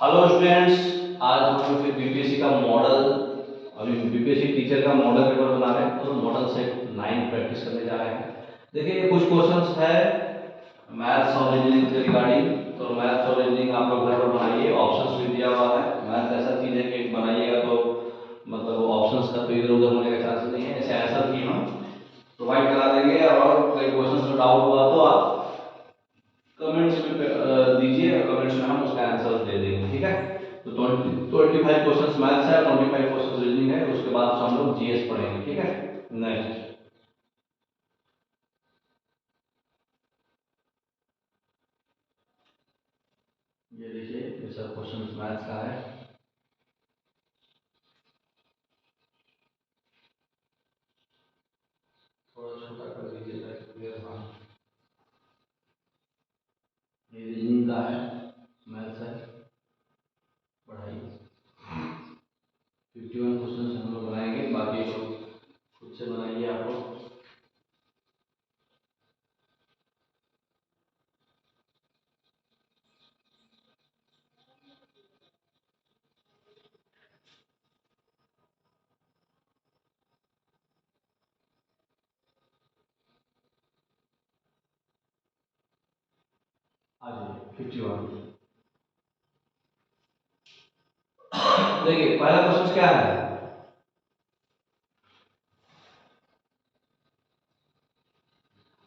Hello students, आज हम लोग फिर बीपीएससी का मॉडल, अभी बीपीएससी टीचर का मॉडल पेपर बना रहे हैं, तो मॉडल सेट 9 प्रैक्टिस करने जा रहे हैं। देखिए ये कुछ क्वेश्चंस है मैथ्स और रीजनिंग के रिगार्डिंग। तो मैथ्स और रीजनिंग आप लोग घर पर बनाइए, ऑप्शंस भी दिया हुआ है। मैथ्स ऐसा चीज़ है कि बनाइएगा तो मतलब ऑप्शंस का तो इधर उधर होने का चांसेस नहीं है। ऐसे आंसर भी हम प्रोवाइड करा देंगे, और कोई क्वेश्चन में डाउट हुआ तो आप कमेंट्स में दीजिए, कमेंट्स में हम उसका आंसर दे देंगे, ठीक है। तो 25 क्वेश्चंस मैथ्स है, 25 क्वेश्चंस रीजनिंग है, उसके बाद हम लोग जीएस पढ़ेंगे, ठीक है। नेक्स्ट ये देखिए, ये सब क्वेश्चंस मैथ्स का है। थोड़ा छोटा कर दीजिए ताकि क्लियर हो। ये रीजनिंग का है, मैथ्स है, पढ़ाई। 51 क्वेश्चंस हम लोग बनाएंगे, बाकी लोग खुद से बनाइए आप लोग। आ जाइए 51। देखिए पहला क्वेश्चन क्या है।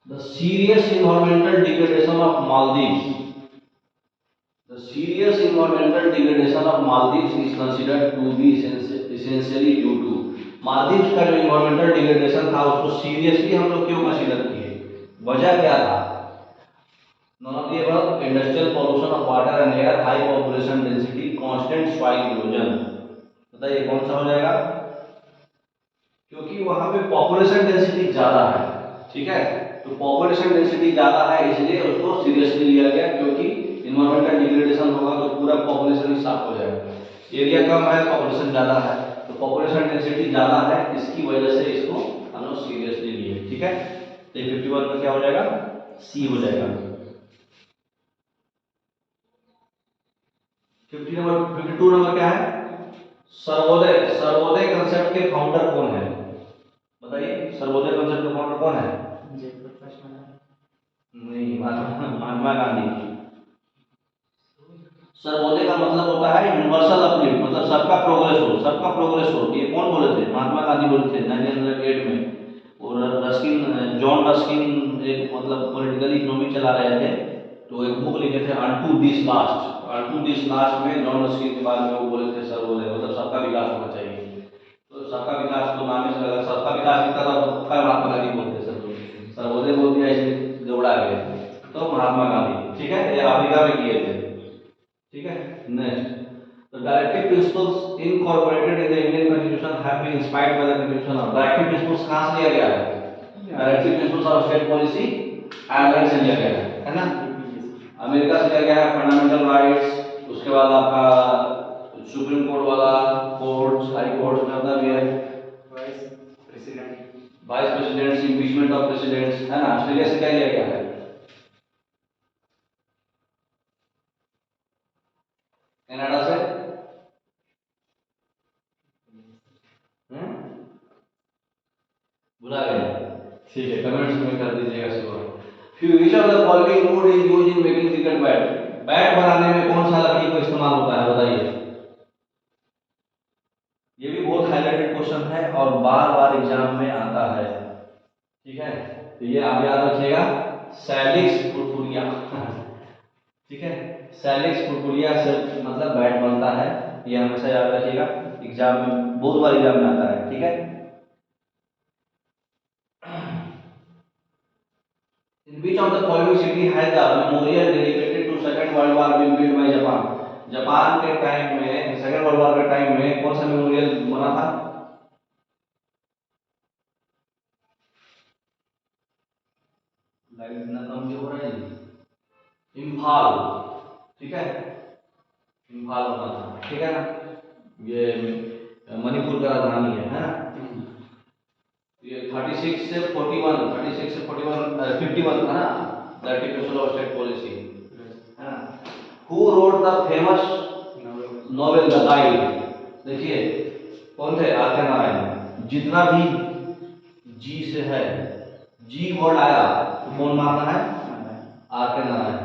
The serious environmental degradation of Maldives. The serious environmental degradation of Maldives is considered to be essentially due to Maldives का जो environmental degradation था उसको सीरियसली हम लोग क्यों कंसीडर किए, वजह क्या था। None of the above: industrial pollution of water and air, high population density, constant soil erosion। बताइए कौन सा हो जाएगा। क्योंकि वहां पे पॉपुलेशन डेंसिटी ज्यादा है, ठीक है। तो पॉपुलेशन डेंसिटी ज्यादा है इसलिए उसको सीरियसली लिया गया, क्योंकि इन्वायरमेंटल डिग्रेडेशन होगा तो पूरा पॉपुलेशन ही साफ हो जाएगा। एरिया कम है, पॉपुलेशन ज्यादा है, तो पॉपुलेशन डेंसिटी ज्यादा है, इसकी वजह से इसको हम लोग सीरियसली लिए, ठीक है। तो 51 का क्या हो जाएगा, सी हो जाएगा। 52 नंबर क्या है, सर्वोदय। सर्वोदय कंसेप्ट के फाउंडर कौन है, बताइए। सर्वोदय कंसेप्ट का फाउंडर कौन है। नहीं, महात्मा गांधी। सर्वोदय का मतलब होता है यूनिवर्सल अपलिफ्ट, मतलब सबका प्रोग्रेस हो, सबका प्रोग्रेस हो। ये कौन बोले थे, महात्मा गांधी बोले थे 1908 में। और रस्किन, जॉन रस्किन एक मतलब पॉलिटिकल इकोनॉमी चला रहे थे, तो एक बुक लिखे थे unto this last. Unto this last में जॉन रस्किन के बारे में वो बोले थे सर्वोदय मतलब सबका विकास होना चाहिए। तो सबका विकास तो नाम से लगा, सबका विकास कितना था तो महात्मा गांधी बोलते सर, सर्वोदय बोल दिया इसलिए दौड़ा गए, तो महात्मा गांधी, ठीक है। ये अफ्रीका में किए थे, ठीक है। Next, the directive principles incorporated in the Indian Constitution have been inspired by the Constitution of directive principles। कहाँ से लिया गया है, directive principles of state policy Ireland से लिया गया है ना। अमेरिका से लिया गया है फंडामेंटल राइट्स। उसके बाद आपका सुप्रीम कोर्ट वाला कोर्ट्स, हाई कोर्ट्स में अपना भी है vice presidents, impeachment of presidents, है ना। ऑस्ट्रेलिया से क्या लिया गया है, कनाडा से, बुला गए, ठीक है। कमेंट्स में कर दीजिएगा सुबह। फिर विच of the following would is used in making cricket bat. Bat बनाने में कौन सा लकड़ी को इस्तेमाल होता है, बताइए। ये भी बहुत हाईलाइटेड क्वेश्चन है और बार बार एग्जाम में आता है, ठीक है। तो ये आप याद रखिएगा, सैलिक्स पुरपुरिया, ठीक है। सैलिक्स पुरपुरिया से मतलब बैट बनता है, ये हमेशा याद रखिएगा, एग्जाम में बहुत बार एग्जाम में आता है, ठीक है। In which of the following city has the memorial dedicated to Second World War been built by Japan? Japan के टाइम में, सेकंड वर्ल्ड वॉर के टाइम में कौन सा मेमोरियल बना था। लाइट इतना कम क्यों हो रहा है, इम्फाल, ठीक है। इम्फाल बना था, ठीक है ना। ये मणिपुर का राजधानी है ना। ये 36 से 41, 36 से 41, 51 था ना, that is of state policy, है ना। Who wrote the famous Nobel the guide, देखिए कौन थे, आर के नारायण। जितना भी जी से है, जी वर्ड आया तो कौन मारना है, आर के नारायण।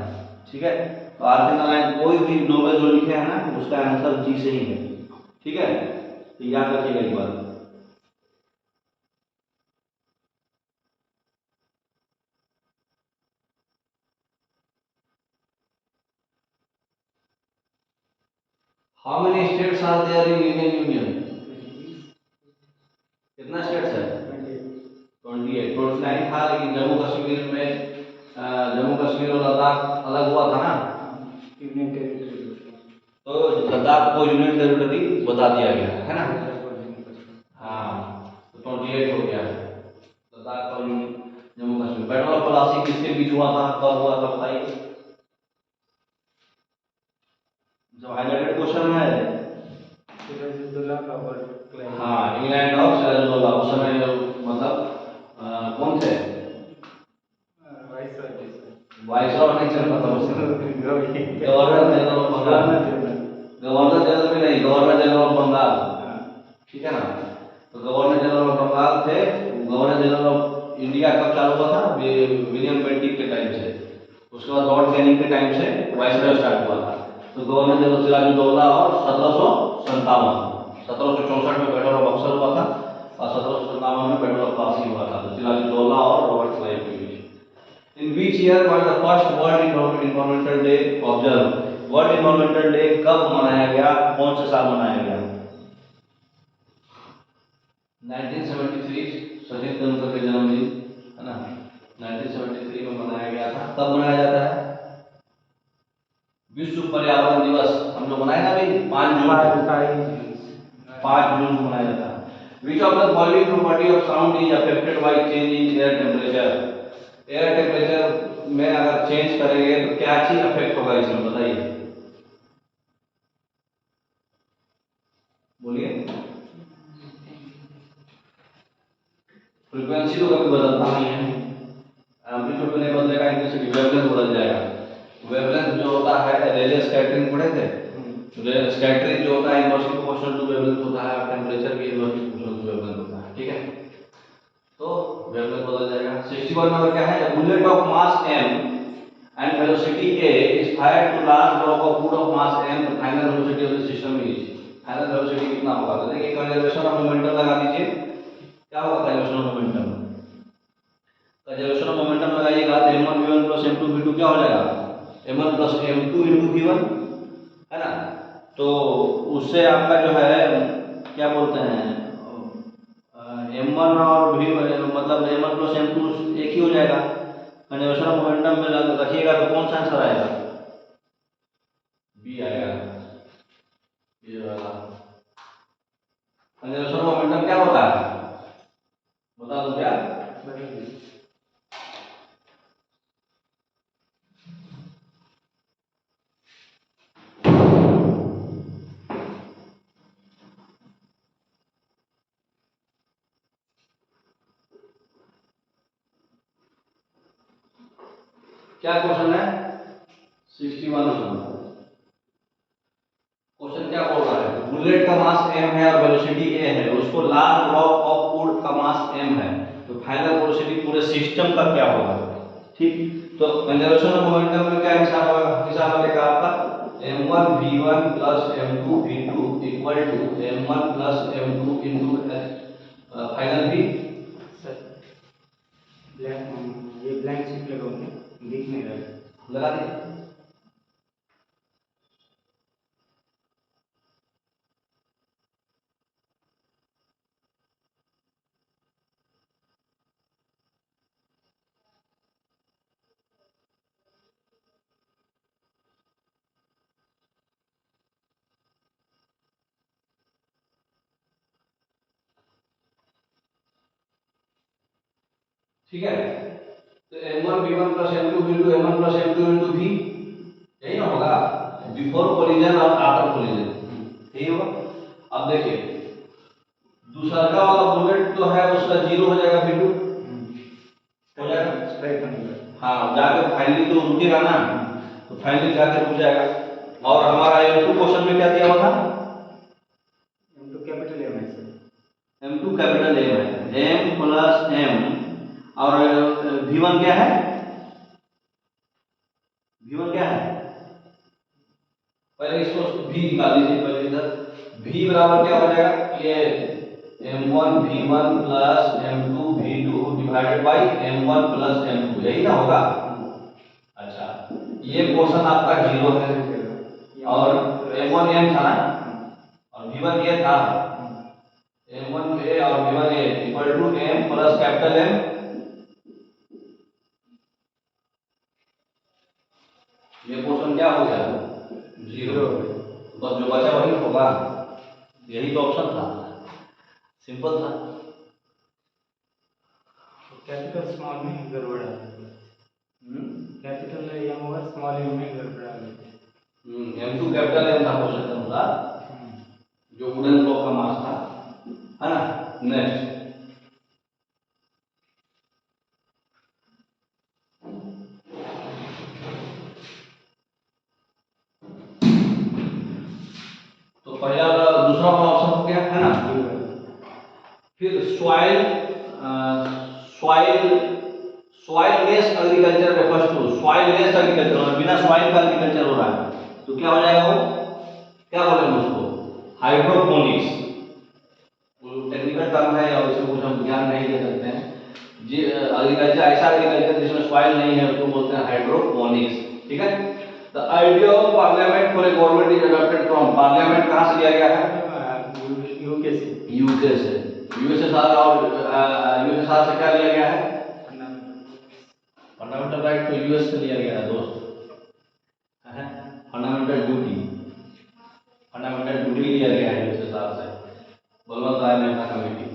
ठीक है, तो आर के नारायण कोई भी नोबेल जो लिखे हैं ना उसका आंसर जी से ही है। ठीक है, तो याद रखिएगा एक बार। How many states are there in Indian union? कितना स्टेट्स है? 28। 29 था, लेकिन जम्मू कश्मीर में जम्मू कश्मीर और लद्दाख अलग हुआ था ना, यूनियन टेरिटरी, तो लद्दाख को यूनियन टेरिटरी बता दिया गया है ना। हाँ, तो 28 हो गया लद्दाख और जम्मू कश्मीर। बैटल ऑफ प्लासी किसके बीच हुआ था, कब हुआ था बताइए? जो हाईलाइटेड क्वेश्चन है, हाँ, इंग्लैंड और सिराजुद्दौला। उस समय मतलब कौन थे? वाइसरॉय नहीं चल पाता उस समय, governor general of Bengal, governor general भी नहीं, गवर्नर जनरल ऑफ बंगाल। ठीक है ना, तो गवर्नर जनरल ऑफ बंगाल थे। गवर्नर जनरल ऑफ इंडिया कब चालू हुआ था, विलियम बेंटिक के टाइम से। उसके बाद लॉर्ड कैनिंग के टाइम से वाइसरॉय स्टार्ट हुआ था। तो गवर्नर जनरल सिराजुद्दौला और 1764 में बैटल ऑफ बक्सर हुआ था और 1757 में बैटल ऑफ प्लासी हुआ था। तो सिराजुद्दौला और रॉबर्ट क्लाइव के बीच। In which year was the first World Environmental Day observed? World environmental day कब मनाया गया, कौन से साल मनाया गया? 1973, सचिन तेंदुलकर के जन्मदिन है ना, 1973 में मनाया गया था। कब मनाया जाता है? विश्व पर्यावरण दिवस हम लोग मनाए ना अभी 5 जून को मनाया जाता है। Which of the following property of sound is affected by change in air temperature? Air temperature में अगर चेंज करेंगे तो क्या चीज अफेक्ट होगा इसमें बताइए, बोलिए। फ्रीक्वेंसी तो कभी बदलता नहीं है, एम्पलीट्यूड नहीं बदलेगा, इंटेंसिटी वेवलेंथ बदल जाएगा। वेवलेंथ जो होता है, रेडियल स्कैटरिंग पढ़े थे, रेडियल स्कैटरिंग जो होता है इनवर्सली प्रोपोर्शनल टू वेवलेंथ होता है, और टेम्परेचर भी इनवर्सली प्रोपोर्शनल टू वेवलेंथ होता है। ठीक है, तो वेवलेंथ बदल जाएगा। 61 नंबर क्या है, bullet of mass m and velocity a is fired to large block of wood of mass m, the final velocity of the system is, final velocity कितना होगा? तो देखिए कंजर्वेशन ऑफ मोमेंटम लगा दीजिए, क्या होगा conservation of momentum? Conservation of momentum लगाइएगा तो m1 v1 plus m2 v2 क्या हो जाएगा, m1 plus m2 into v1 है ना। तो उससे आपका जो है क्या बोलते हैं, m1 और v मतलब m1 plus m2 एक ही हो जाएगा। कंजर्वेशन ऑफ मोमेंटम में रखिएगा तो कौन सा आंसर आएगा, बी आएगा, ये वाला। कंजर्वेशन ऑफ मोमेंटम क्या होता है बता दो क्या? क्या क्वेश्चन है? 61 नंबर क्वेश्चन क्या बोल रहा है, बुलेट का मास m है और वेलोसिटी a है, उसको लार्ज ब्लॉक ऑफ वुड का मास m है, तो फाइनल वेलोसिटी पूरे सिस्टम का क्या होगा? ठीक, तो कंजर्वेशन ऑफ मोमेंटम में क्या हिसाब लगेगा आपका, m1 v1 plus m2 v2 equal to m1 plus m2 into final v। ये ब्लैंक शीट लगाऊंगा, दिख नहीं रहा, लगा दी। ठीक है, तो m1 v1 plus m2 v2 m1 plus m2 into v, यही ना होगा बिफोर कोलिजन और आफ्टर कोलिजन, यही होगा। अब देखिए दूसरा का वाला बुलेट तो है उसका जीरो हो जाएगा, v2 हो जाएगा, स्ट्राइक बनेगा। हाँ, जाके फाइनली तो रुकेगा ना, तो फाइनली जाके रुक जाएगा। और हमारा M2 क्वेश्चन में क्या दिया हुआ था? M2 कैपिटल M है सर। M2 कैपिटल M है, M प्लस M। और V1 क्या है? V1 क्या है? पहले इसको V निकाल लीजिए। पहले इधर V बराबर क्या हो जाएगा? ये M1 V1 plus M2 V2 divided by M1 plus M2, यही ना होगा? अच्छा, ये पोर्शन आपका 0 है और M1 M था ना, और V1 ये था। M1 A और V1 A equal to M plus capital M। ये पोर्शन क्या हो गया? 0। बस जो बचा वही होगा, यही तो ऑप्शन था, सिंपल था। कैपिटल स्मॉल में गड़बड़ आ गई। कैपिटल M और स्मॉल m में गड़बड़ आ गई। M2 कैपिटल M था क्वेश्चन के अनुसार, जो वुडन ब्लॉक का मास था, है ना। नेक्स्ट, तो पहला वाला दूसरा वाला ऑप्शन हो गया, है ना। फिर soilless agriculture refers to, soilless agriculture, बिना सॉइल का एग्रीकल्चर हो रहा है, तो क्या हो जाएगा? वो क्या बोलेंगे उसको? हाइड्रोपोनिक्स। वो टेक्निकल टर्म है और इसमें कुछ हम ज्ञान नहीं दे सकते हैं। जी, एग्रीकल्चर, ऐसा एग्रीकल्चर जिसमें सॉइल नहीं है उसको बोलते हैं हाइड्रोपोनिक्स। ठीक है। The idea of parliament for a government is adopted from, parliament कहाँ से लिया गया है? यूके से। यूके से। यूएसएसआर और यूएसएसआर से क्या लिया गया है? फंडामेंटल राइट तो यूएस से लिया गया है दोस्त, फंडामेंटल ड्यूटी, फंडामेंटल ड्यूटी लिया गया है यूएसएसआर से, Balwant Rai Mehta committee.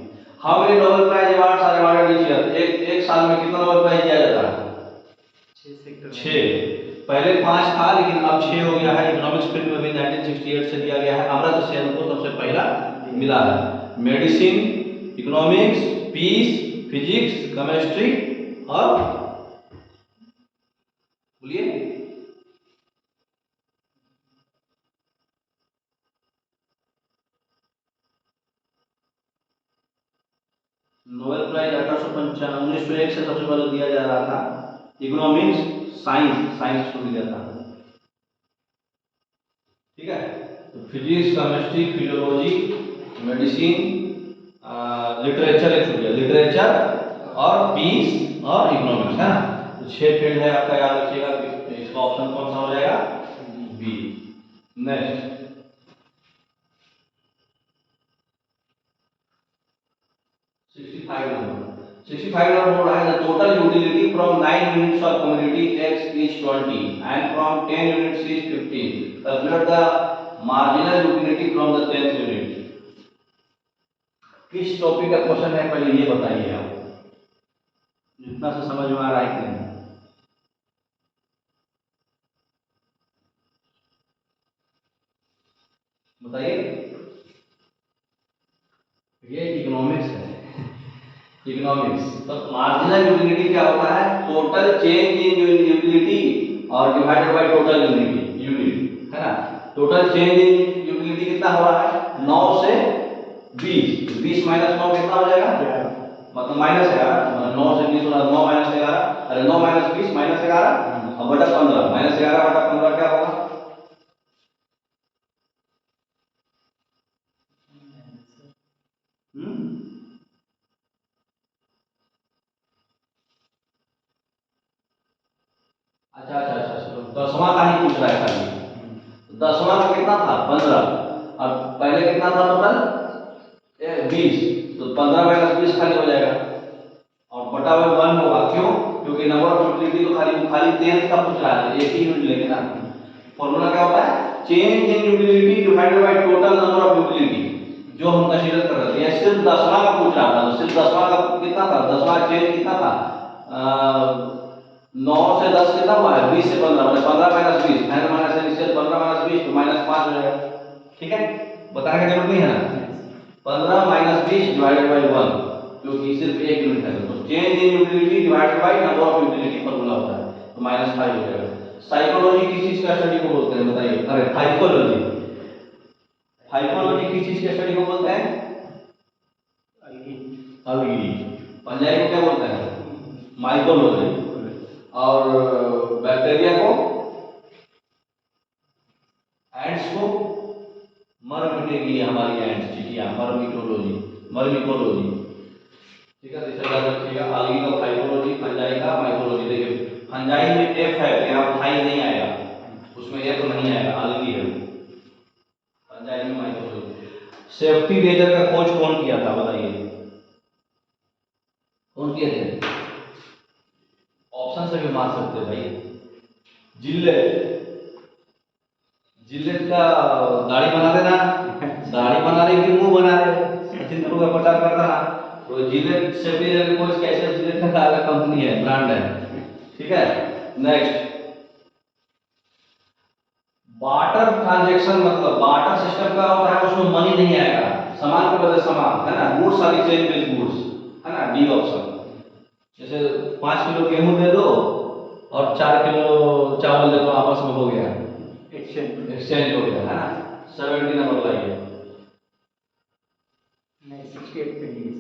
How many Nobel prize awards are awarded each year? एक साल में कितना नोबेल प्राइज दिया जाता है? 6। पहले 5 था लेकिन अब 6 हो गया है। इकोनॉमिक्स फील्ड में भी 1968 से दिया गया है। अमर्त्य सेन को सबसे पहला मिला है। Medicine, economics, peace, physics, chemistry और बोलिए नोबेल प्राइज 1901 से सबसे पहले दिया जा रहा था। इकोनॉमिक्स, साइंस को दिया था। ठीक है। तो physics, chemistry, physiology, medicine, literature, एक छूट गया, लिटरेचर और पीस और इकोनॉमिक्स, है ना। तो 6 फील्ड है आपका, याद रखिएगा। इसका ऑप्शन कौन सा हो जाएगा? B. Next, sixty five number बोल रहा है, the total utility from 9 units of commodity X is 20 and from 10 units is 15। Calculate the marginal utility from the 10th unit. किस टॉपिक का क्वेश्चन है पहले ये बताइए आप, जितना से समझ में आ रहा है कि नहीं। बताइए। ये इकोनॉमिक्स है। इकोनॉमिक्स। तो मार्जिनल यूटिलिटी क्या होता है? टोटल चेंज इन यूटिलिटी और डिवाइडेड बाय टोटल यूनिट, है ना। टोटल चेंज इन यूटिलिटी कितना हो रहा है? 9 से 20, 20 माइनस 9 कितना हो जाएगा? मतलब माइनस 11। 9 से 20 होगा, 9 माइनस 11, अरे 9 माइनस 20 माइनस 11 और बटा 15, माइनस 11 बटा 15 क्या होगा? अच्छा अच्छा अच्छा, तो 10वां का ही पूछ रहा है खाली। 10वां का कितना था? 15। और पहले कितना था टोटल? 20। तो 15 माइनस 20 खाली हो जाएगा और बटा में 1 होगा। क्यों? क्योंकि नंबर ऑफ यूटिलिटी तो खाली 10 का पूछ रहा है, एक ही यूनिट लेंगे ना। फॉर्मूला क्या होता है? Change in utility divided by total number of utility, जो हम कंसीडर कर रहे थे। ये सिर्फ 10वां का पूछ रहा था, तो सिर्फ 10वां का कितना था? 10वां चेंज कितना था? 9 से 10 कितना हुआ है? 20 से 15, मतलब 15 minus 20, final minus initial 15 minus 20 तो माइनस 5 हो जाएगा। ठीक है, बताने की जरूरत नहीं है ना। 15 माइनस 20 डिवाइडेड बाय 1, क्योंकि सिर्फ एक यूनिट है। तो change in utility divided by number of utility formula होता है, तो -5 हो जाएगा। साइकोलॉजी किस चीज का स्टडी को बोलते हैं बताइए? अरे फाइकोलॉजी, फाइकोलॉजी किस चीज के स्टडी को बोलते हैं? अलगी। पंजाबी को क्या बोलते हैं? माइकोलॉजी। और बैक्टीरिया को, एंड्स को, मर मिटेगी हमारी एंड्स चिटिया, मर्मिकोलॉजी, मर्मिकोलॉजी। ठीक है, तो इसे याद रखिएगा। अलगी का फाइकोलॉजी, फंजाई का माइकोलॉजी। देखिए फंजाई में एफ है, यहाँ फाई नहीं आएगा, उसमें एफ नहीं आएगा, अलगी है। फंजाई में माइकोलॉजी। सेफ्टी मेजर का खोज कौन किया था बताइए? कौन किए थे? ऑप्शन से भी मार सकते हैं भाई। जिलेट, जिलेट का दाढ़ी बना देना, दाढ़ी बना रहे कि मुंह बना रहे, सचिन तेंदुलकर प्रचार करता ना, तो जिलेट सेफ्टी मेजर का खोज कैसे? जिलेट का अलग कंपनी है, ब्रांड है। ठीक है, नेक्स्ट बार्टर ट्रांजैक्शन, मतलब बार्टर सिस्टम का होता है, उसमें मनी नहीं आएगा, सामान के बदले सामान, है ना, goods are exchange with goods, है ना, डी ऑप्शन। जैसे 5 किलो गेहूं दे दो और 4 किलो चावल दे दो, आपस में हो गया, एक्सचेंज हो गया, है ना। 70 नंबर लाइए। नहीं 68 पे नहीं है।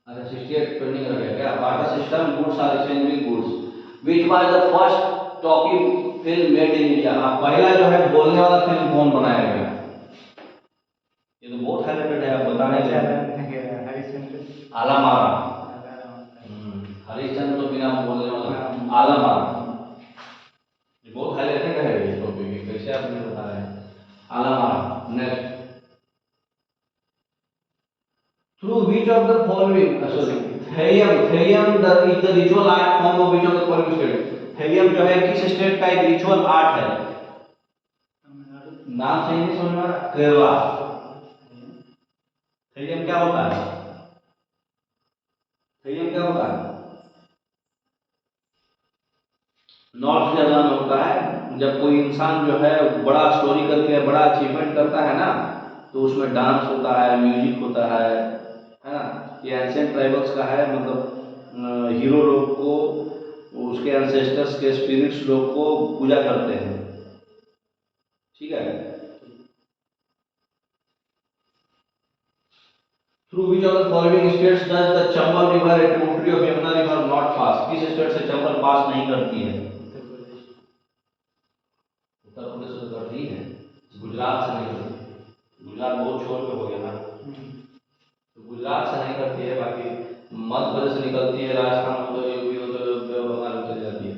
अच्छा 68 पेंडिंग रह गया क्या? Barter system, goods are exchange with goods, which was the first talking film made in India. पहला जो है बोलने वाला फिल्म कौन बनाया गया? ये तो बहुत हाईलाइटेड है, आप बताने के। हरिश्चंद्र। आलामारा। हरिश्चंद्र तो बिना बोलने वाला, आलामारा। ये बहुत हाईलाइटेड है ये टॉपिक, कैसे आप मुझे बता रहे हैं? आलामारा। Next, through which of the following, sorry, Therium is the ritual art form of which of the following state? Therium जो है किस स्टेट का एक रिचुअल आर्ट है? नाम सही नहीं समझ में आ रहा? केरला। थेरियम क्या होता है? थेरियम क्या होता है? नॉर्थ केरला में होता है। जब कोई इंसान जो है बड़ा स्टोरी करके बड़ा अचीवमेंट करता है ना, तो उसमें डांस होता है, म्यूजिक होता है ना। ये एंशिएंट ट्राइबल्स का है, मतलब हीरो लोग को, उसके एंसेस्टर्स के स्पिरिट्स लोग को पूजा करते हैं। ठीक है। Through which of the following states does the Chambal river, A tributary of Yamuna river, not pass? किस स्टेट से चंबल पास नहीं करती है? उत्तर प्रदेश से करती है, गुजरात से नहीं करती। गुजरात बहुत छोर पे हो गया ना, तो गुजरात से नहीं करती है। बाकी मध्य प्रदेश से निकलती है, राजस्थान हो तो यूपी हो तो बंगाल में चली जाती है।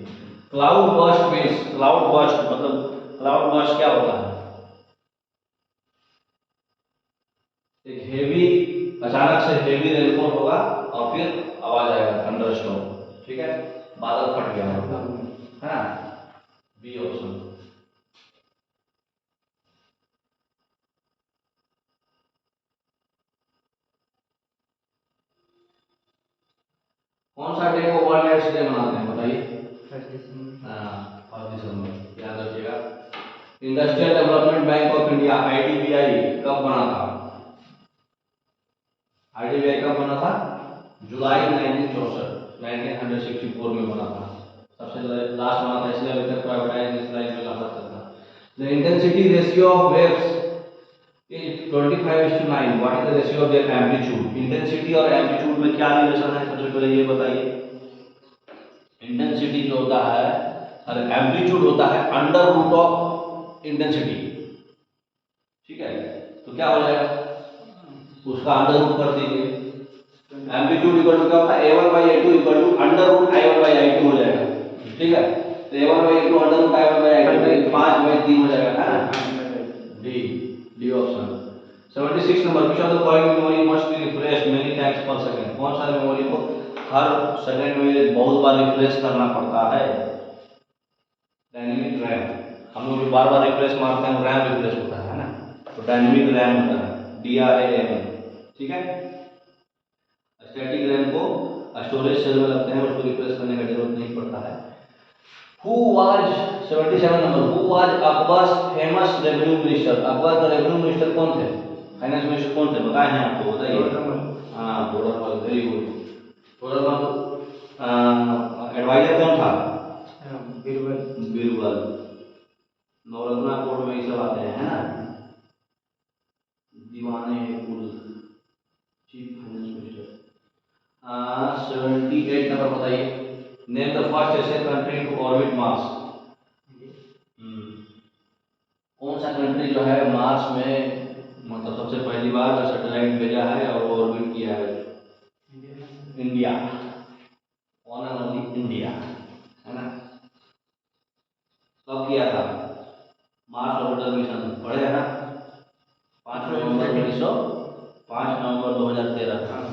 Cloud burst means, cloud burst मतलब, क्लाउड बर्स्ट क्या होता है? एक हेवी, अचानक से हेवी रेनफॉल होगा और फिर आवाज आएगा थंडरस्टॉर्म। ठीक है, बादल फट गया है ना, बी ऑप्शन। कौन सा डे को वर्ल्ड एड्स डे मनाते हैं बताइए? 1 दिसंबर। हाँ 1 दिसंबर, याद रखिएगा। Industrial development bank of India IDBI कब बना था? IDBI कब बना था? जुलाई 1964 में बना था। सबसे लास्ट बना था, इसलिए अभी तक प्राइवेटाइज नेशनलाइज में लाता था। The intensity ratio of waves is 25:9। What is the ratio of their amplitude? Intensity और एम्पलीट्यूड में क्या रिलेशन है, सबसे पहले ये बताइए। इंटेंसिटी जो होता है और एम्पलीट्यूड होता है अंडर रूट ऑफ इंटेंसिटी। ठीक है, तो क्या हो जाएगा? उसका अंडर रूट कर दीजिए। एम्पलीट्यूड इक्वल टू क्या होता है? A1/A2 equal to under root I1/I2 हो जाएगा। ठीक है, तो A1/A2 अंडर रूट I1/I2 5/3 हो जाएगा, है ना। D option. 76 number, which of the following memory must be refreshed many times पर सेकंड? कौन सा मेमोरी को हर सेकंड में बहुत बार रिफ्रेश करना पड़ता है? Dynamic RAM. हम लोग जो बार बार रिफ्रेश मारते हैं वो रैम रिफ्रेश होता है ना, तो डायनेमिक रैम होता है, DRAM। ठीक है, स्टैटिक रैम को स्टोरेज सेल में लगते हैं, उसको रिफ्रेश करने की जरूरत नहीं पड़ता है। Who was 77 number, who was Akbar's famous revenue minister? Akbar का रेवेन्यू मिनिस्टर कौन थे? फाइनेंस मिनिस्टर कौन थे? बताए हैं आपको, बताइए। हाँ Todarmal, very good. Todarmal adviser कौन था? बीरबल। बीरबल। नवरत्ना कोड में ये सब आते हैं, है ना। दीवाने हैं कुल, चीफ फाइनेंस मिनिस्टर। 78 नंबर बताइए, name the first Asian country to orbit Mars. कौन सा कंट्री जो है मार्स में मतलब सबसे पहली बार सैटेलाइट भेजा है और वो ऑर्बिट किया है? India, on and only India, है ना। कब किया था मार्स ऑर्बिटर मिशन, पढ़े है ना, 5 नवंबर 1900, 5 नवंबर 2013। हाँ।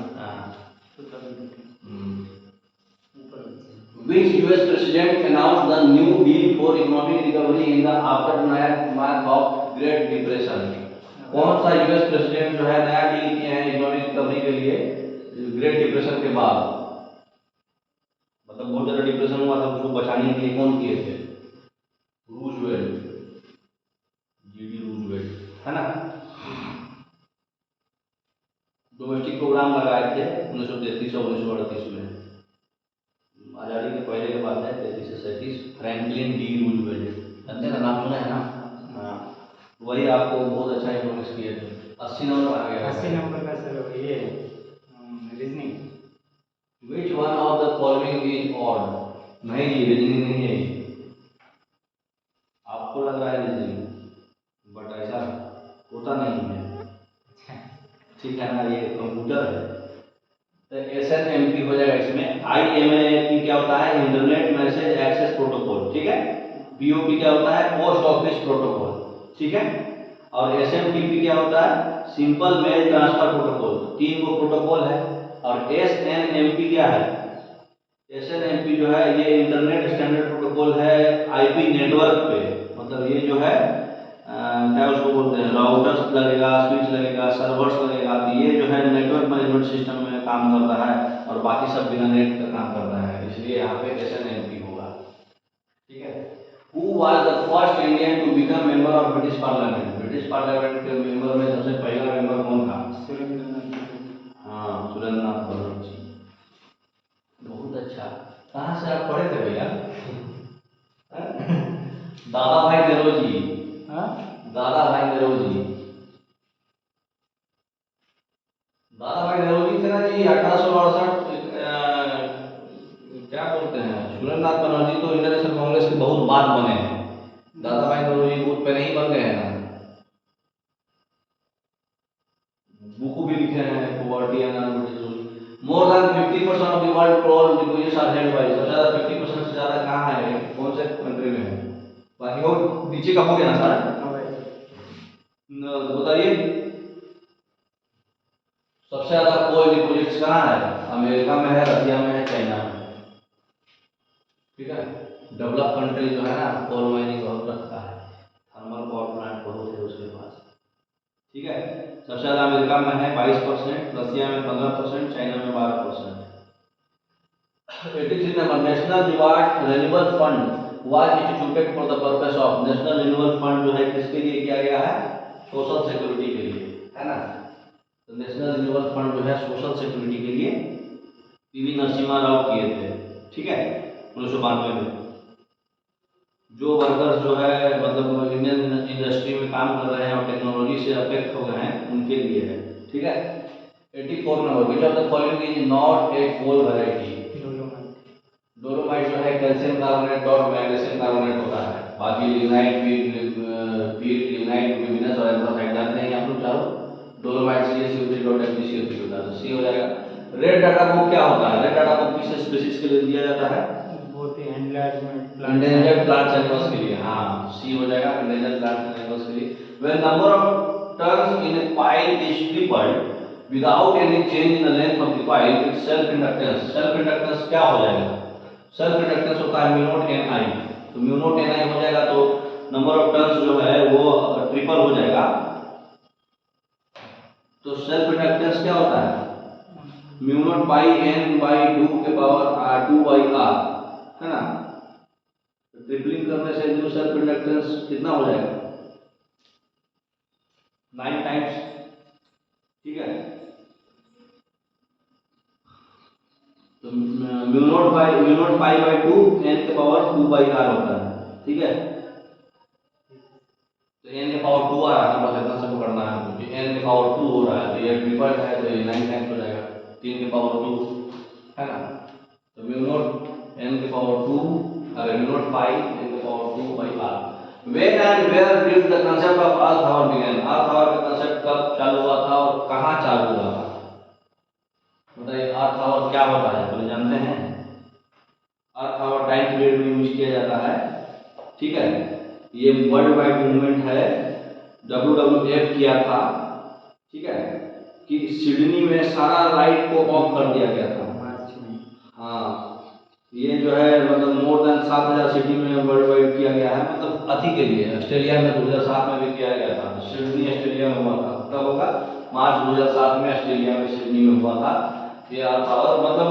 Which US president announced the new deal for economic recovery in the aftermath of Great Depression? कौन सा यूएस प्रेसिडेंट जो है नया डील किए हैं इकोनॉमिक रिकवरी के लिए ग्रेट डिप्रेशन के बाद? मतलब बहुत ज्यादा डिप्रेशन हुआ था, उसको बचाने के लिए कौन किए थे? रूजवेल्ट, जीडी रूजवेल्ट, है ना। डोमेस्टिक प्रोग्राम लगाए थे 1933 और 1938 में, आज़ादी के पहले के बात है, 33 से 37। फ्रैंकलिन डी रूजवेल्ट, जानते ना, नाम सुना है ना। हाँ, वही आपको बहुत अच्छा इन्फ्लुएंस किए थे। 80 नंबर आ गया। 80 नंबर का सर ये reasoning. Which one of the following is odd? नहीं जी, रीजनिंग नहीं है ये, आपको लग रहा है रीजनिंग, बट ऐसा होता नहीं है, ठीक है ना, ये कंप्यूटर है। तो SNMP हो जाएगा इसमें। IMAP क्या होता है? इंटरनेट मैसेज एक्सेस प्रोटोकॉल, ठीक है। POP क्या होता है? पोस्ट ऑफिस प्रोटोकॉल, ठीक है। और SMTP क्या होता है? Simple mail transfer protocol. 3 गो प्रोटोकॉल है। और SNMP क्या है? SNMP जो है ये इंटरनेट स्टैंडर्ड प्रोटोकॉल है IP नेटवर्क पे, मतलब ये जो है क्या उसको बोलते हैं, राउटर्स लगेगा, स्विच लगेगा, सर्वर्स लगेगा, तो ये जो है नेटवर्क मैनेजमेंट सिस्टम में काम करता है और बाकी सब बिना नेट का काम करता है, इसलिए यहाँ पे SNMP होगा, ठीक है। Who was the first Indian to become member of British Parliament? British parliament के मेंबर में सबसे पहला मेंबर कौन था? हाँ, सुरेंद्रनाथ बनर्जी। बहुत अच्छा, कहाँ से आप पढ़े थे भैया? दादा भाई नौरोजी, दादा भाई नौरोजी, दादा भाई नौरोजी थे ना जी। 1868 क्या बोलते हैं, सुरेंद्रनाथ बनर्जी तो इंडियन नेशनल कांग्रेस के बहुत बाद बने हैं, दादा भाई नौरोजी बहुत पहले ही बन गए हैं ना। बुक भी लिखे हैं, poverty and British rule. More than 50% of the world petrol deposits are held by, सबसे ज्यादा 50% से ज्यादा कहाँ है, कौन से कंट्री में है? बाकी वो नीचे का हो गया ना सर, बताइए। सबसे ज्यादा कोल डिपोजिट्स कहाँ है? अमेरिका में है, रशिया में है, चाइना में, ठीक है। डेवलप कंट्री जो है ना कोल माइनिंग बहुत रखता है, थर्मल पावर प्लांट बहुत है उसके पास, ठीक है। सबसे ज्यादा अमेरिका में है 22%, रशिया में 15%, चाइना में 12%। 83 number, national reward renewal fund was instituted for the purpose of. National renewal fund जो है किसके लिए किया गया है? सोशल सिक्योरिटी के लिए, है ना। तो नेशनल रिन्यूअल फंड जो है सोशल सिक्योरिटी के लिए PV नरसिम्हा राव किए थे, ठीक है, 1992 में। जो वर्कर्स जो है मतलब इंडियन इंडस्ट्री में काम कर रहे हैं और टेक्नोलॉजी से अफेक्ट हो गए हैं उनके लिए है, ठीक है। 84 number, which of the following is not a coal variety? Dolomite जो है कैल्शियम कार्बोनेट और मैग्नीशियम कार्बोनेट होता है, बाकी लिग्नाइट, पीट, लिग्नाइट, ल्यूमिनस और एंथ्रासाइट जानते हैं आप लोग चारों। डोलोमाइट CaCO3.FeCO3 होता है, तो C हो जाएगा। रेड डाटा बुक क्या होता है? रेड डाटा बुक किस स्पीशीज के लिए दिया जाता है? एंडेंजर्ड प्लांट्स एनिमल्स के लिए, हाँ, C हो जाएगा, एंडेंजर्ड प्लांट्स एनिमल्स के लिए। When number of turns in A coil is tripled without any change in the length of the coil, it's self inductance. Self inductance क्या हो जाएगा? सेल्फ इंडक्टेंस होता है म्यू नॉट एन आई, तो mu not an आई हो जाएगा, तो number of turns जो है वो ट्रिपल हो जाएगा। तो सेल्फ इंडक्टेंस क्या होता है? Mu not by n by 2 के पावर 2 बाई आर, है ना। तो ट्रिपलिंग करने से जो सेल्फ इंडक्टेंस कितना हो जाएगा? 9 टाइम्स, ठीक है। तो mu not pi by 2 n के पावर 2 बाई आर होता है, ठीक है। तो n के पावर 2 आ रहा है, बस इतना से पकड़ना है हमको कि n के पावर 2 हो रहा है, तो ये ट्रिपल है तो ये 9 टाइम्स हो जाएगा 3 के पावर 2, है ना। तो म्यू नॉट n के पावर 2, अरे म्यू नॉट पाई n के power 2 by r। When and where did the concept of earth hour began? earth hour का concept कब चालू हुआ था और कहाँ चालू हुआ था? बताइए earth hour क्या होता है, तो जानते हैं। earth hour टाइम पीरियड में यूज किया जाता है, ठीक है। ये वर्ल्ड वाइड मूवमेंट है, WWF किया था, ठीक है, कि सिडनी में सारा लाइट को ऑफ कर दिया गया था मार्च में। हाँ, ये जो है मतलब मोर देन 7000 सिटी में वर्ल्ड वाइड किया गया है, मतलब अति के लिए। ऑस्ट्रेलिया में 2007 में भी किया गया था, सिडनी ऑस्ट्रेलिया में हुआ था, कब होगा, मार्च 2007 में ऑस्ट्रेलिया में सिडनी में हुआ था ये अर्थ आवर। मतलब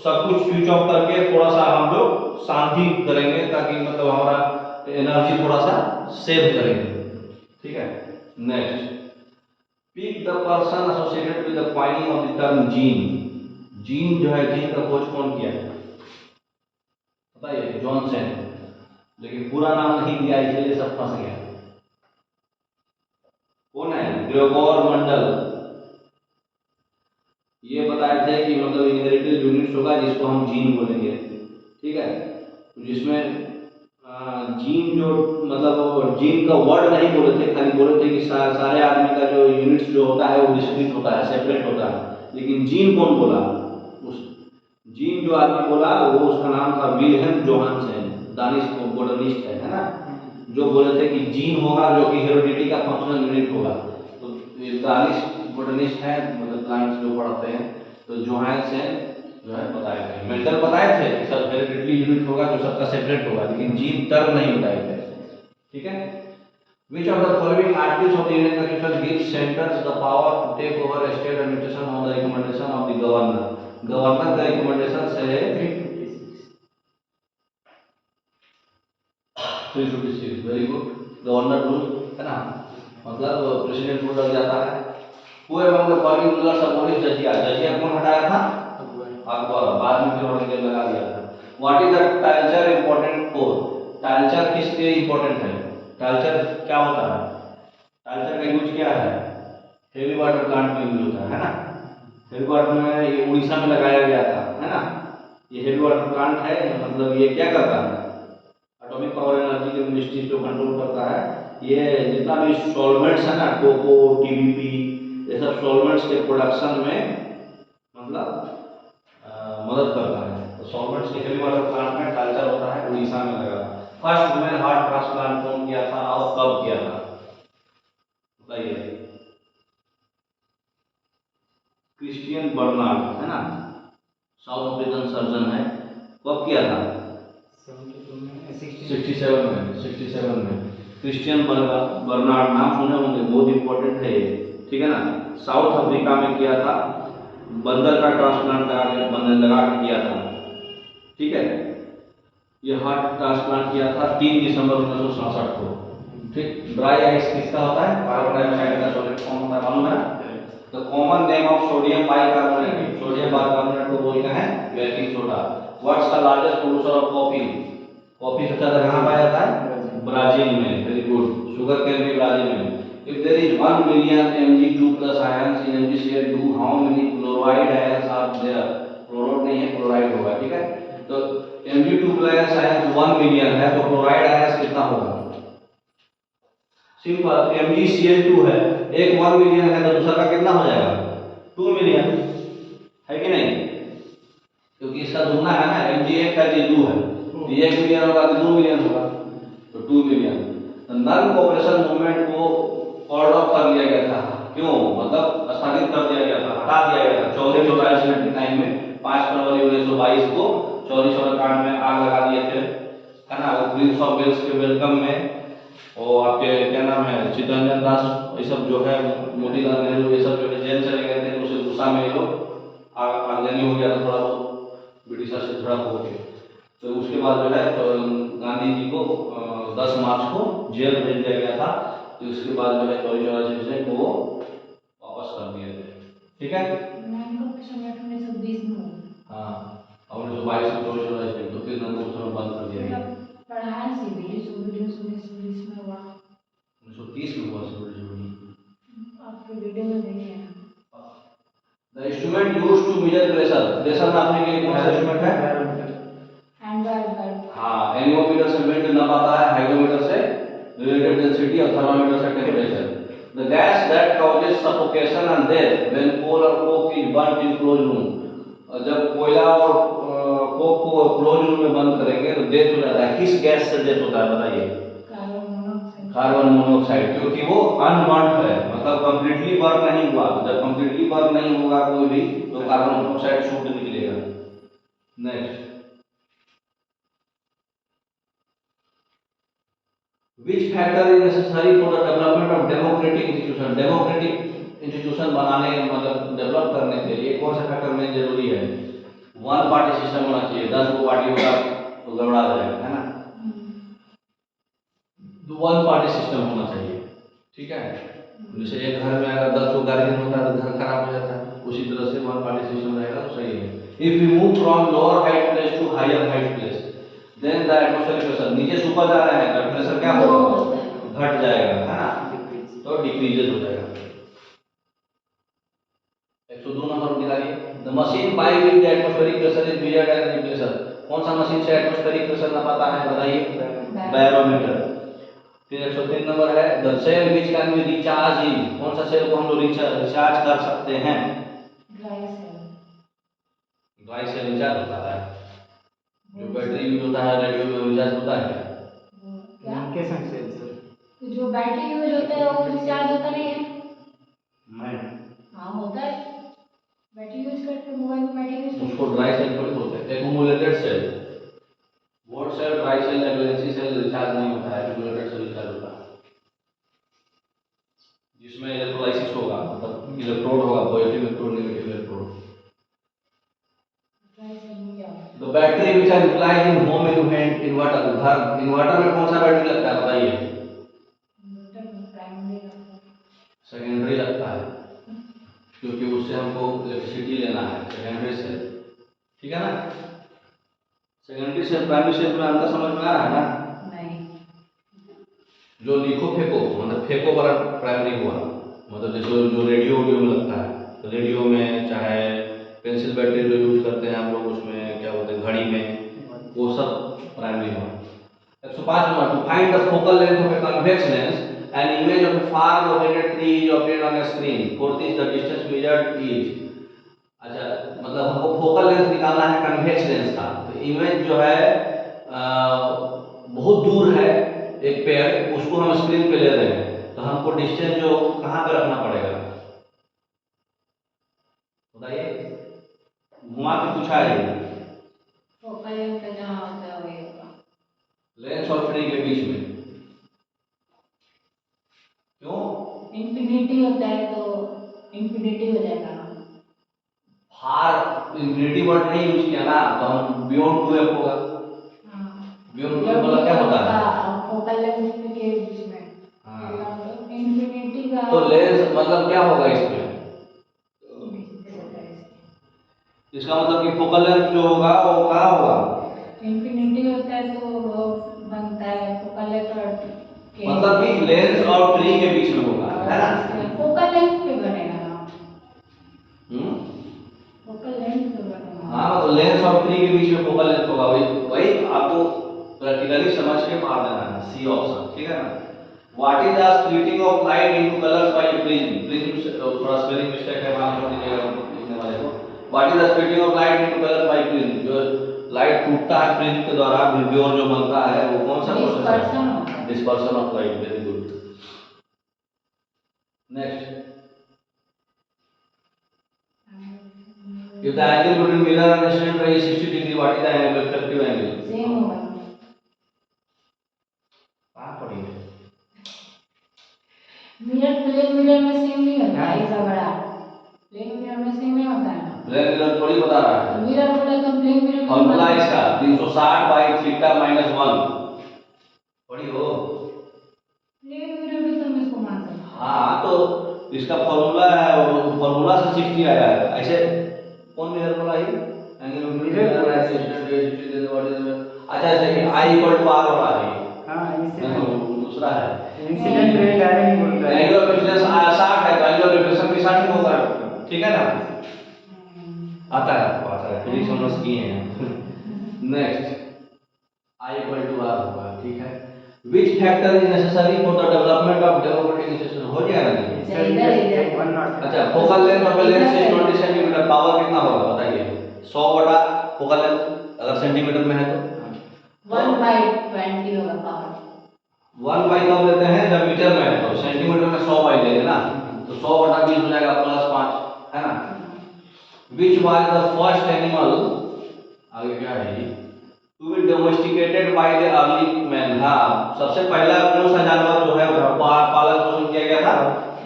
सब कुछ स्विच ऑफ करके थोड़ा सा हम लोग शांति करेंगे, ताकि मतलब हमारा एनर्जी थोड़ा सा सेव करेंगे, ठीक है। Next, pick the person associated with the coining of the term gene. Gene जो है, जीन का खोज कौन किया है बताइए, जॉनसन, लेकिन पूरा नाम नहीं दिया इसलिए सब फंस गया। कौन है, ग्रेगोर मंडल। ये बताए थे कि मतलब इनहेरिटेड यूनिट्स होगा जिसको हम जीन बोलेंगे, ठीक है। तो जिसमें जीन जो मतलब जीन का वर्ड नहीं बोले थे, खाली बोले थे कि सारे आदमी का जो यूनिट्स जो होता है वो डिस्क्रीट होता है, सेपरेट होता है। लेकिन जीन कौन बोला, उस जीन जो आदमी बोला वो उसका नाम था विल्हेम जोहानसन, दानिश बोटनिस्ट है ना, जो बोले थे कि जीन होगा जो कि हेरिडिटी का फंक्शनल यूनिट होगा। तो ये दानिश बोटनिस्ट है, मतलब प्लांट्स जो पढ़ते हैं, तो जोहानसन जो है बताए थे। मेंटल बताए थे कि सब हेरिडिटरी यूनिट होगा जो सबका सेपरेट होगा, लेकिन जीन टर्म नहीं बताए थे, ठीक है। Which of the following articles of the Union Constitution gives centers the power to take over state administration on the recommendation of the governor? Governor का रिकमेंडेशन से 356 वेरी गुड, गवर्नर रूल है ना, मतलब प्रेसिडेंट रूल लग जाता है। Who among the following rulers abolish जजिया। जजिया कौन हटाया था, अकबर, बाद में फिर उन्होंने लगा दिया था। व्हाट इज द टाइल्चर इंपॉर्टेंट फॉर, टाइल्चर किस लिए इंपॉर्टेंट है, टाइल्चर क्या होता है, टाइल्चर का यूज क्या है, हेवी वाटर प्लांट में यूज होता है ना। हेवी वाटर में ये उड़ीसा में लगाया गया था, है ना। ये हेवी वाटर प्लांट है, मतलब ये क्या करता है, एटॉमिक पावर एनर्जी के मिनिस्ट्री को कंट्रोल करता है। ये जितना भी सॉल्वेंट्स है ना, टोको, टीबीपी, ये सब सॉल्वेंट्स के प्रोडक्शन में मतलब मदद करता है। तो सॉल्वेंट्स के हेवी वाटर प्लांट में टाइल्चर होता है, उड़ीसा में लगा। फर्स्ट वुमेन हार्ट ट्रांसप्लांट कौन किया था और कब किया था बताइए, क्रिस्टियन बर्नार्ड है ना, साउथ अफ्रीकन सर्जन है। कब किया था, 67 में। क्रिस्टियन बर्नार्ड नाम सुने होंगे, बहुत इंपॉर्टेंट है ये, ठीक है ना। साउथ अफ्रीका में किया था, बंदर का ट्रांसप्लांट लगा के किया था, ठीक है। ये हार्ट ट्रांसप्लांट किया था 3 दिसंबर 1967 को, ठीक। ड्राई आइस किसका होता है, कार्बन डाइऑक्साइड का सॉलिड फॉर्म होता है, मालूम है। The common name of sodium bicarbonate, sodium bicarbonate को बोलते हैं baking soda. What's the largest producer of coffee, coffee सबसे ज्यादा कहाँ पाया जाता है, ब्राजील में, वेरी गुड। शुगर केन भी ब्राजील में। If there is 1 million Mg2 plus ions in MgCl2, how many chloride ions are there, chloride नहीं है, क्लोराइड होगा, ठीक है। तो Mg2 प्लस आयंस 1 मिलियन है, तो क्लोराइड आयंस कितना होगा, सिंपल, MgCl2 है, एक 1 मिलियन है तो दूसरा का कितना हो जाएगा, 2 मिलियन, है कि नहीं, क्योंकि इसका दुगना है ना, Mg1 का G2 है, तो 1 मिलियन होगा तो 2 मिलियन होगा, तो 2 मिलियन। तो नन कोऑपरेशन मूवमेंट को कॉल्ड ऑफ कर लिया गया था, क्यों, मतलब स्थगित कर दिया गया था, हटा दिया गया था 24/4/1999 में। 5 फरवरी 1922 को चौरी चौरा कांड में आग लगा दिए थे, है ना। वो प्रिंस ऑफ वेल्स के वेलकम में, और आपके क्या नाम है, चित्तरंजन दास, ये सब जो है, मोतीलाल नेहरू, ये सब जो है जेल चले गए थे, तो उसे गुस्सा में ये लोग आगजनी हो गया था थोड़ा बहुत, ब्रिटिशर से थोड़ा हो गया। तो उसके बाद जो है तो गांधी जी को 10 मार्च को जेल भेज दिया गया था। तो उसके बाद जो है चौरी चौरा से को वापस कर दिए थे, ठीक है। हाँ, और 1922 में चौरी चौरा से, तो फिर नंबर बंद कर दिया गया। पढ़ाई से भी 1919 में हुआ। 1930 में हुआ जरूरी। आपके वीडियो में नहीं है। The instrument used to measure pressure, pressure नापने के लिए कौन सा इंस्ट्रूमेंट है? हाँ, एनिमोमीटर से विंड नापाता है, हाइग्रोमीटर से रिलेटिव डेंसिटी और थर्मामीटर से temperature. The gas that causes suffocation and death when coal और coke is burned in close room, जब कोयला और कोक को क्लोज रूम में बंद करेंगे तो डेथ हो जाता है। किस गैस से डेथ होता है बताइए? कार्बन मोनोऑक्साइड, क्योंकि वो अनबर्न्ड है, मतलब कंप्लीटली बर्न नहीं हुआ। जब कंप्लीटली बर्न नहीं होगा कोई भी तो कार्बन मोनोऑक्साइड शुद्ध निकलेगा। Next, which factor is necessary for the development of democratic institution? Democratic institution बनाने मतलब डेवलप करने के लिए कौन सा फैक्टर में जरूरी है? वन पार्टी सिस्टम होना चाहिए। 10 को पार्टी होगा तो गड़बड़ा जाएगा, है ना? वन पार्टी सिस्टम होना चाहिए, ठीक है? जैसे एक घर में अगर 10 को गार्जियन होता है तो घर खराब हो जाता है, उसी तरह से वन पार्टी सिस्टम रहेगा तो सही है। If we move from lower height place to higher height place, then the atmospheric pressure, नीचे से ऊपर जा रहे हैं तो प्रेशर क्या होगा? घट जाएगा, है ना? तो डिक्रीजेज हो जाएगा। 102 नंबर निकालिए। The machine by which the atmospheric pressure is measured as the pressure, कौन सा मशीन से एटमॉस्फेरिक प्रेशर नापाता है बताइए? बैरोमीटर। फिर 103 नंबर है, the cell which can be recharge is, कौन सा सेल को हम लोग रिचार्ज कर सकते हैं? ड्राई सेल रिचार्ज होता है। जो बैटरी यूज होता है रेडियो में रिचार्ज होता है क्या? Communication cell sir. जो बैटरी यूज होता है वो रिचार्ज होता नहीं है? मैं हाँ होता है, बैटरी यूज करके मोबाइल में बैटरी यूज उसको ड्राई सेल थोड़ी बोलते हैं, accumulated cell. Volt cell, dry cell, valency cell recharge नहीं होता है, एक्यूमुलेटेड सेल रिचार्ज होता है, जिसमें इलेक्ट्रोलाइसिस होगा, मतलब इलेक्ट्रोड होगा, पॉजिटिव इलेक्ट्रोड, नेगेटिव इलेक्ट्रोड। तो battery which are utilized in home inverter, घर इन्वर्टर में कौन सा बैटरी लगता है बताइए? सेकेंडरी लगता है, क्योंकि उससे हमको इलेक्ट्रिसिटी लेना है, सेकेंडरी सेल, ठीक है ना? सेकेंडरी सेल प्राइमरी सेल में अंतर समझ में आ रहा है ना? नहीं। जो लिखो फेंको, मतलब फेंको वाला प्राइमरी हुआ, मतलब जैसे जो रेडियो में लगता है, तो रेडियो में चाहे पेंसिल बैटरी जो यूज करते हैं हम लोग, उसमें क्या बोलते हैं घड़ी में, वो सब प्राइमरी हुआ। 105 number, to find the focal length of a convex lens an image of a far located tree is obtained on a screen, for this the distance measured is, अच्छा मतलब हमको फोकल लेंथ निकालना है convex lens का, तो image जो है बहुत दूर है एक पेड़, उसको हम स्क्रीन पे ले रहे हैं, तो हमको डिस्टेंस जो कहाँ पे रखना पड़ेगा बताइए? घुमा के पूछा है। फोकल लेंथ जहाँ होता है वही होगा, लेंस और ट्री के बीच में। क्यों? इंफिनिटी होता है तो इंफिनिटी हो जाएगा ना। फार इंफिनिटी वर्ड नहीं यूज किया ना, तो हम बियॉन्ड 2f होगा। बियॉन्ड 2f मतलब क्या होता है? फोकल लेंथ के बीच में। हाँ, इंफिनिटी का तो लेंस मतलब क्या होगा इसमें? इसका मतलब कि फोकल लेंथ जो होगा वो कहाँ होगा? इंफिनिटी होता है तो वो बनता है फोकल लेंथ और मतलब कि लेंस और ट्री के बीच में होगा, है ना? फोकल लेंथ पे बनेगा ना। हम्म, फोकल लेंथ पे बनेगा। हाँ, तो लेंस और ट्री के बीच में फोकल लेंथ होगा, वही आपको प्रैक्टिकली समझ के मार देना है, सी ऑप्शन, ठीक है ना? What is the splitting of light into colours by prism? Prism से थोड़ा स्पेलिंग मिस्टेक है, माफ कर दीजिएगा लिखने वाले को। What is the splitting of light into colours by prism? जो लाइट टूटता है प्रिज्म के द्वारा, विबग्योर जो बनता है वो कौन सा प्रोसेस है? Dispersion of light. Very good. Next, if the angle between mirror and instrument ray is 60 degree, what is the reflective angle? Same होगा। पढ़िए। मिरर प्लेन मिरर में सेम नहीं होता है, ऐसा बड़ा प्लेन मिरर में सेम नहीं होता है। प्लेन मिरर थोड़ी बता रहा है, मिरर बोला तो प्लेन मिरर फॉर्मूला इसका 360 बाई थीटा माइनस 1 पढ़ी हो। प्लेन मिरर भी तो हम इसको मान सकते हैं। हाँ, तो इसका फॉर्मूला है, वो फॉर्मूला से 60 आया है। ऐसे कौन मिरर बोला ये? एंगल मिरर है 60 देन व्हाट इज, अच्छा सही, i = r हो रहा है। हाँ, दूसरा है इंसिडेंट रे का किए हैं। Next I equal to R होगा, ठीक है। Which factor is necessary for the development of democratic institution? हो गया ना जी? अच्छा, focal length of lens is 20 centimetre, power कितना होगा बताइए? 100 बटा फोकल लेंथ, अगर सेंटीमीटर में है तो 1/20 होगा पावर। 1 बाई कब लेते हैं जब मीटर में है, तो सेंटीमीटर में 100 बाई लेंगे ना, तो 100 बटा 20 हो जाएगा प्लस 5, है ना। Which was the first animal, आगे क्या है ये, to be domesticated by the early man? हाँ, सबसे पहला कौन सा जानवर जो है पालन पोषण किया गया था?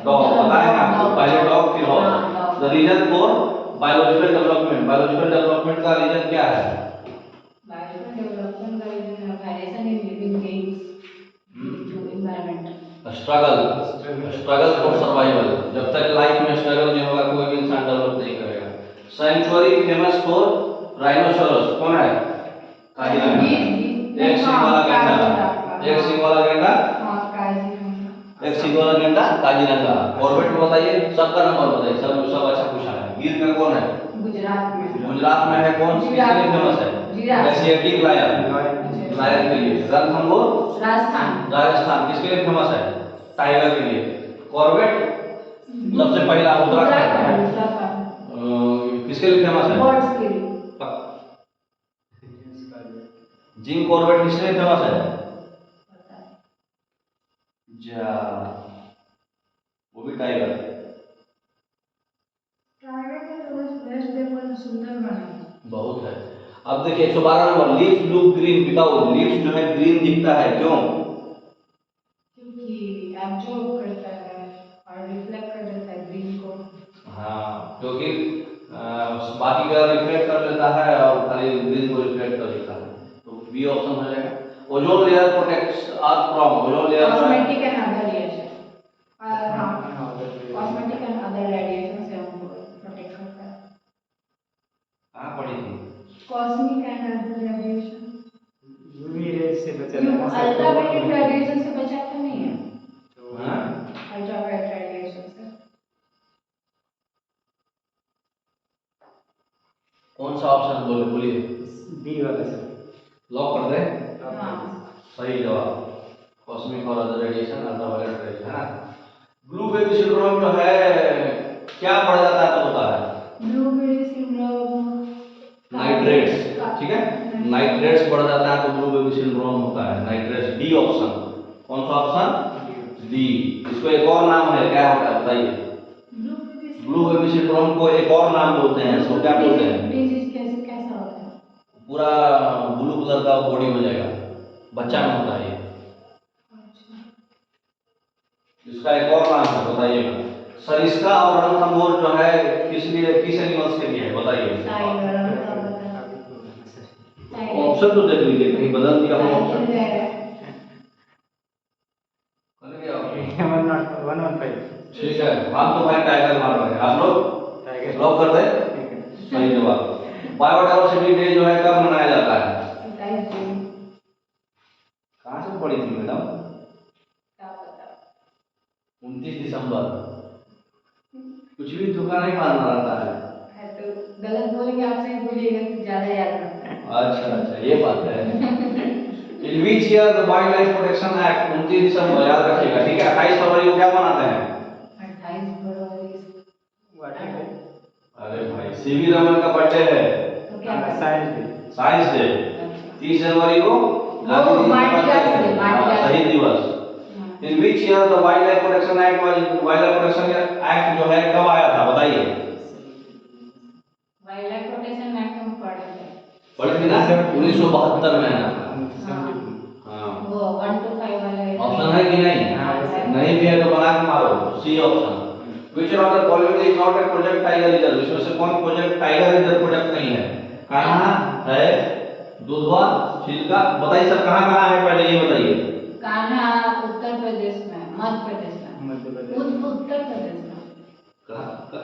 डॉग। पता है ना आपको, पहले डॉग फिर horse. The reason for biological development, biological development का रीजन क्या है? बायोलॉजिकल डेवलपमेंट का रीजन है variation in living things to environment. Struggle for survival. जब तक लाइफ में स्ट्रगल नहीं होगा कोई भी इंसान डेवलप नहीं करेगा। सेंचुरी फेमस फॉर राइनोसोरस कौन है? काजीरंगा। एक सिंग वाला गैंडा, एक सिंग वाला गैंडा, एक सिंग वाला गैंडा काजीरंगा। कॉर्बेट में बताइए, सबका नंबर बताइए, सब अच्छा पूछा है। गिर का कौन है? गुजरात में। गुजरात में है कौन? किसके लिए फेमस है? एशियाटिक लायन, लायन के लिए। रणथंभौर राजस्थान, राजस्थान किसके लिए फेमस है? टाइगर के लिए। कॉर्बेट सबसे पहला उत्तराखंड, किसके लिए फेमस है? बर्ड्स के लिए। जिम कॉर्बेट किसके लिए फेमस है? जा, वो भी टाइगर। टाइगर का तो बस वेस्ट बंगाल सुंदरबन है। बहुत है। अब देखिए 112 नंबर, लीव्स लुक ग्रीन, बताओ लीव्स जो है ग्रीन दिखता है क्यों? क्योंकि एब्जॉर्ब करता है और रिफ्लेक्ट कर देता है ग्रीन को। हाँ, क्योंकि बाकी का रिफ्लेक्ट कर लेता है और खाली ग्रीन को रिफ्लेक्ट कर देता है, तो बी ऑप्शन हो जाएगा। Ozone layer protects earth from, ozone layer cosmetic and other radiation, cosmetic and other radiation से हमको प्रोटेक्ट करता है। कहाँ पढ़ी थी? Cosmic and other radiation, UV rays से बचाता है ना सर। अल्ट्रावायलेट रेडिएशन से बचाता नहीं है। हाँ, अल्ट्रावायलेट रेडिएशन से कौन सा ऑप्शन बोलिए? बी वाला सर। लॉक कर दें? हाँ। सही जवाब, कॉस्मिक और अदर रेडिएशन, अल्ट्रावायलेट रेडिएशन, है ना। ब्लू बेबी सिंड्रोम जो है क्या बढ़ जाता है तो होता है? ब्लू बेबी सिंड्रोम, नाइट्रेट्स, ठीक है, नाइट्रेट्स बढ़ जाता है तो ब्लू बेबी सिंड्रोम होता है। Nitrates, D option. कौन सा ऑप्शन? डी। इसको एक और नाम है, क्या होता है बताइए? ब्लू बेबी सिंड्रोम को एक और नाम बोलते हैं, इसको क्या बोलते हैं? डिजीज कैसा होता है? पूरा ब्लू कलर का बॉडी हो जाएगा, बच्चा में होता है ये। इसका एक और नाम है, बताइएगा। सरिस्का और रणथंभौर जो है किस एनिमल्स के लिए है बताइए? ऑप्शन तो देख लीजिए, कहीं बदल दिया हो ऑप्शन। ठीक है, हम तो भाई टाइगर मार रहे हैं, आप लोग लॉक कर दें? सही जवाब। बायोडायवर्सिटी डे जो है कब मनाया जाता है? 27 जून। कहाँ से पढ़ी थी मैडम? क्या पता। 29 दिसंबर। कुछ भी धोखा नहीं मारना रहता है। तो गलत बोलेंगे, आपसे ही बोलिएगा तो ज्यादा याद रहता है। अच्छा, ये बात है। In which year the Wildlife Protection Act, 29 दिसंबर याद रखिएगा, ठीक है। 28 फरवरी को क्या मनाते हैं? 28 फरवरी। अरे भाई, सीवी रमन का बर्थडे है, तो क्या साइंस डे। 30 जनवरी को गांधी जी का बर्थडे है, शहीद दिवस। In which year the Wildlife Protection Act Wildlife Protection Act जो है कब आया था बताइए? वाइल्डलाइफ प्रोटेक्शन एक्ट हम पढ़े थे ना, 1972 में आया था। हाँ, वो 1 to 5 वाला ऑप्शन है कि नहीं? नहीं भी है तो बना के मारो, C option. Which of the following is not a project tiger reserve? इसमें से कौन प्रोजेक्ट टाइगर रिजर्व प्रोजेक्ट नहीं है? कहाँ है? दुधवा, चिल्का, बताइए सर कहाँ कहाँ है, पहले ये बताइए। कान्हा उत्तर प्रदेश में, मध्य प्रदेश में, उत्तर प्रदेश में।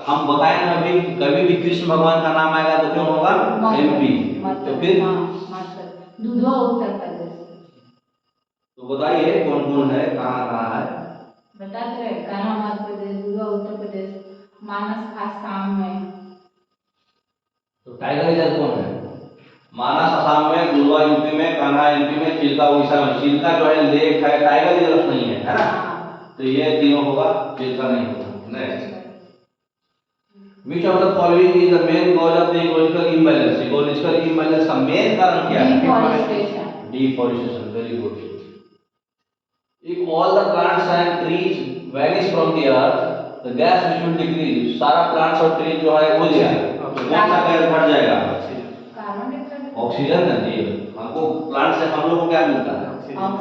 हम बताएं ना, अभी कभी भी कृष्ण भगवान का नाम आएगा तो कौन होगा? एमपी। तो फिर दुधवा उत्तर प्रदेश। तो बताइए कौन कौन है, कहाँ कहाँ है? बताते रहे, कान्हा मध्य प्रदेश, दुधवा उत्तर प्रदेश, मानस आसाम में। तो टाइगर रिजर्व कौन है? मानस असम में, दुधवा यूपी में, कान्हा यूपी में, चिल्का उड़ीसा में। चिल्का जो है लेक है, टाइगर रिजर्व नहीं है ना? तो ये तीनों होगा, चिल्का नहीं होगा। Next, which of the following is the main cause of the ecological imbalance? Ecological imbalance का मेन कारण क्या है? Deforestation. Deforestation. Very good. If all the plants and trees vanish from the earth, the gas which will decrease. सारा plants और trees जो है वो जाए, तो कौन सा गैस बढ़ जाएगा? Carbon dioxide. ऑक्सीजन ना जी। हमको प्लांट से हम लोग को क्या मिलता है?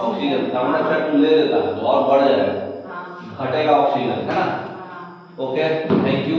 ऑक्सीजन। कार्बन डाइऑक्साइड ले लेता है तो और बढ़ जाएगा, हाँ घटेगा ऑक्सीजन, है ना? हाँ। Okay, thank you.